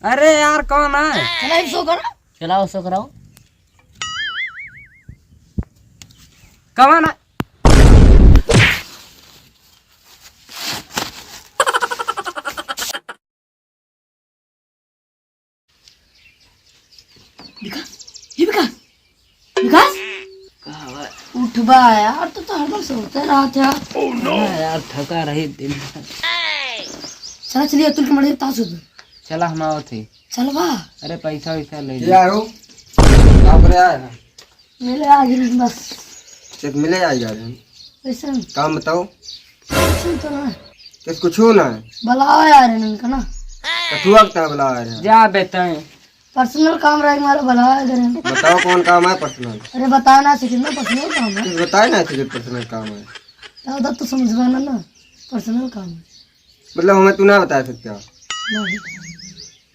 अरे यार कौन है? चला शो करो, चलाओ शो कराओ। कौन है? विकास विकास उठ बा यार, तो हरदम सोते रहा था। यार थका रही दिन। चला चलिए अतुल के मरे ताश होते। चला हम आओ थे। चल बा। अरे पैसा वैसा ले यार हो आप रे आया मिले आज बस चेक मिले आज यार पैसा काम बताओ तो ना किस कुछ हो ना बुलाओ यार इनका ना कठुआ का बुला यार जा बेटा। पर्सनल काम रहा हमारा, बुलाओ इधर। बताओ कौन काम है पर्सनल। अरे बताया ना सीखना पर्सनल काम है। कुछ बताए ना कि पर्सनल काम है दादा तो समझ में ना पर्सनल काम है। मतलब हमें तू ना बता सकते हो नहीं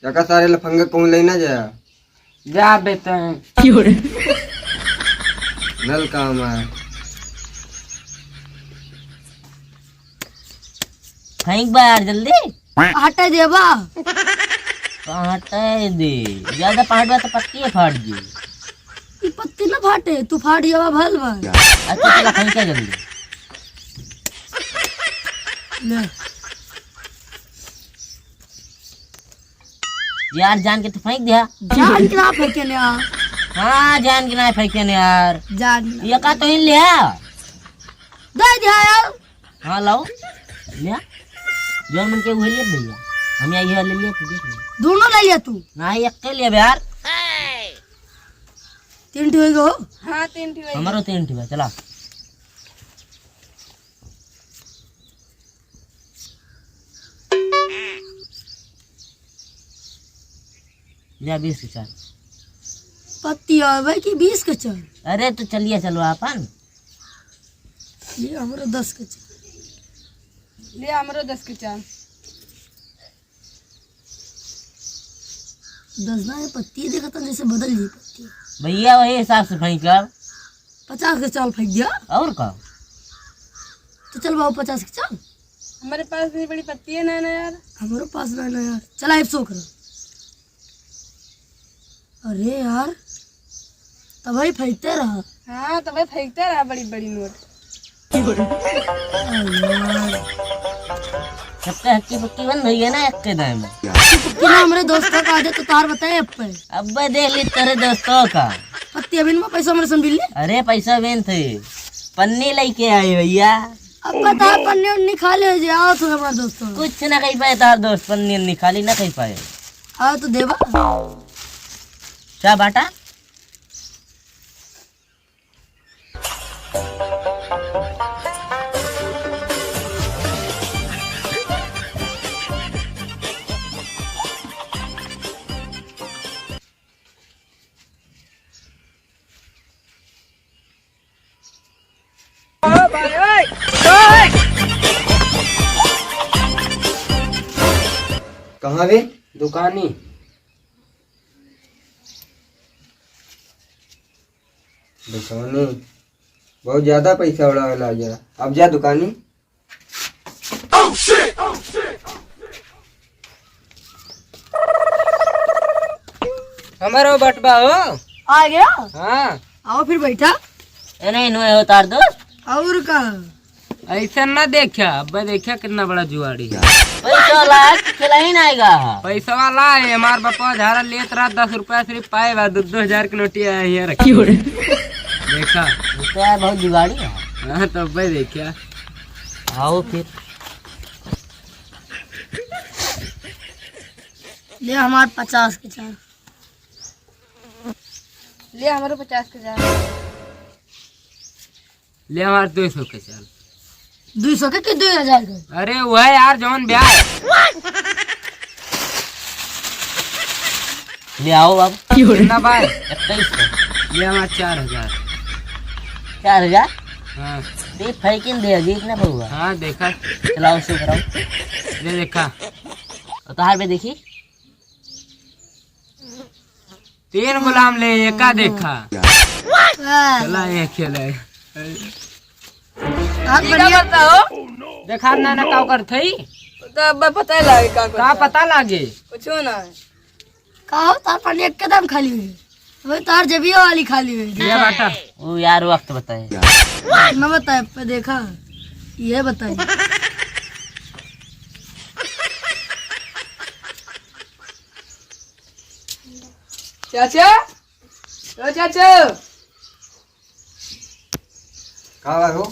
जगह सारे लफंगे कौन लेना जाया जा बेटा। नल काम है फेंक बा यार जल्दी। हटा देबा हटाए दे, ज्यादा फाट बा तो पत्ती फाट दी। ई पत्ती ना फाटे, तू फाट जावा भल बा। अच्छा चला फेंका जल्दी। ले यार जान के तो फेंक दिया। जान के ना फेंके ने यार। हाँ जान के ना फेंके ने यार। जान ये का तो इन लिया। दे दिया यार। हाँ लाओ लिया। जोन मन के वही ले भैया, हम ये ले लिया तुझे। दोनों ले लिया तू? ना एक के लिए यार। 3 ठो हो। हाँ 3 ठो। हमारो 3 ठो चला। लिया 20 के चार। पत्ती आवे कि 20 के चल। अरे तो चलिए चलो अपन। ये हमरा 10 के चल। ले हमरो 10 के चाल। 10 ना ये पत्ती देखा था जैसे बदल जी पत्ती। भैया वही हिसाब से फेंक कर। 50 के चाल फेंक दिया। और का तो चल बाबू 50 के चाल। हमारे पास इतनी बड़ी पत्ती है ना यार। हमारे पास ना यार। चला अब सो करो। अरे यार तब ही फेंकते रहा। हाँ तो भाई फेंकते रहा बड़ी बड़ी नोट। सबका हक्की पक्की बंद हुई है ना एक के दाम में। कितना हमारे दोस्तों का आदत तो तार बताए अब पे। अब देख ली तेरे दोस्तों का। पत्ती अभी में पैसा मेरे संग बिल्ली। अरे पैसा बेन थे पन्नी लेके आए भैया। अब बता पन्नी उन्नी खा ले जाओ तो हमारे दोस्तों। कुछ ना कही पाए तार दोस्त पन्नी उन्नी खाली ना कही पाए। आओ तो देवा। क्या बाटा कहाँ रे दुकानी। दुकानी बहुत ज्यादा पैसा उड़ा ला जा। अब जा दुकानी। हमारो बटवा हो। आ गया। हाँ आओ फिर बैठा। नहीं नो हो तार दोस्त। और का ऐसा ना देखा। अब देखा कितना बड़ा जुआड़ी है। पैसा ला खिला ही ना आएगा। पैसा वाला है। हमार बापा झारा लेत रहा 10 रुपया सिर्फ पाए बा 2-2 की नोटी है रखी। देखा तो यार बहुत जुगाड़ी है। हाँ तब भाई देखा। आओ फिर ले हमारे 50 के चाल। ले हमारो 50 के चाल। ले हमार 200 के चल। 200 के 2000 के। अरे वह यार जौन ब्याह ले आओ अब। कितना भाई? 21 को ये हमार 4000। 4000 हाँ देख फेंकिन दे अजीब ना बहुआ। हाँ देखा। चलाओ शो कराओ। ये देखा और तार पे देखी 3 गुलाम ले एका देखा। चला ये खेले। हाथ बढ़िया बताओ देखा ना ना का कर थई। तो अब पता लगे का का पता लागे। कुछ ना। कहा तार पानी एकदम खाली हुई अबे तार जबिया वाली खाली हुई लिया बाटा। वो यार वक्त बताए। न बताए पे देखा ये बताइए। चाचा ओ चाचा कहाँ भाई हो?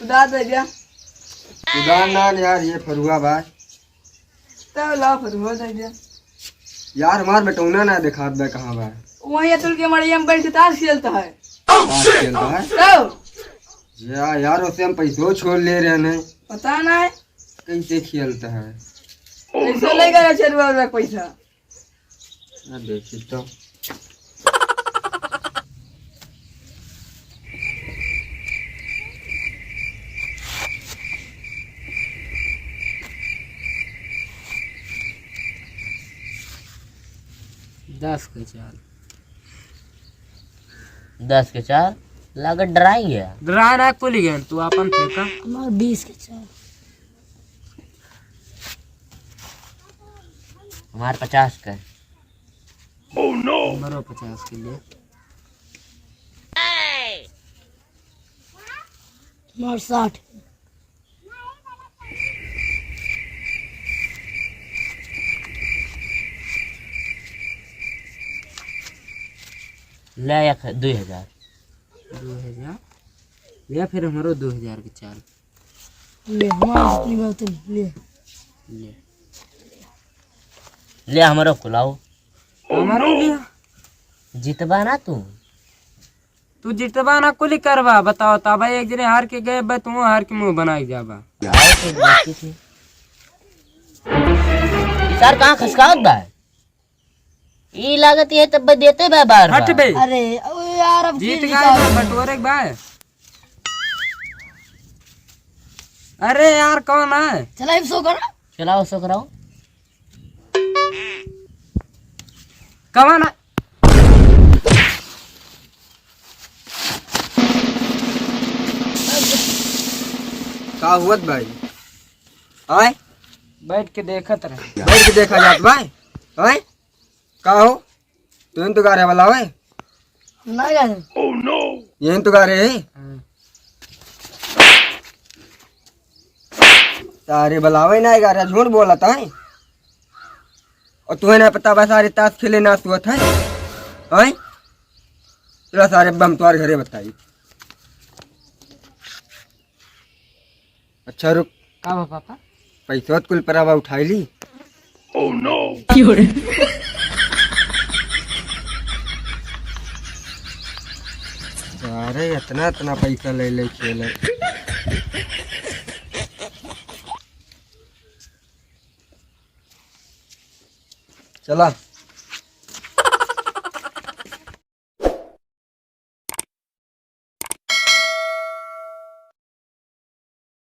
उधार दे दिया उधार ना यार, ये फरुआ भाई तब ला फिर हो दे दिया। यार, हमार बटौना ना दिखात भाई कहाँ भाई? वहीं अतुल के मड़िया में बैठ के ताश खेलता है ताश खेलता है तब यार, उससे हम पैसों छोड़ ले रहे हैं, पता नहीं कैसे खेलता है? पैसा लेगा चलवा पैसा। देखी तो दस के चार 10 के 4 लागत डराई गया। ड्राई ना कुल गया तू अपन फेंका। हमारे 20 के 4 हमारे 50 का। मरो 50 के लिए। हमारे 60 ले 2000। 2000 लिया, फिर हमारो 2000 के चाल ले हमारे अपनी बात ले ले। ले हमारा खुलाओ। हमारो लिया। जितबा ना तू जितबा ना कुल करवा बताओ ता भाई। एक जने हार के गए तू हार के मुंह बनाई जाबा। आओ तो देखती थी। सर कहाँ खसकावत बा? ई लागत है तब देते बा बार हट बे। अरे ओ यार अब जीत की गए बटोरे के भाई। अरे यार कौन है? चला अब सो करो। चलाओ सो कराओ। कौन है? का हुआ भाई? आए बैठ के देखत रहे। बैठ के देखा जात भाई। आए का हो? तुम तो गारे वाला है? ना गए यही तो गारे है। सारे बलावे ना गारे, झूठ बोला था है। और तुम्हें ना पता बस सारे ताश खेले ना सुअत है। आए चला सारे बम तुम्हारे घरे बताई। अच्छा रुक, का बा पापा? पैसा कुल परावा उठाई ली। अरे इतना इतना पैसा ले ले खेले। चला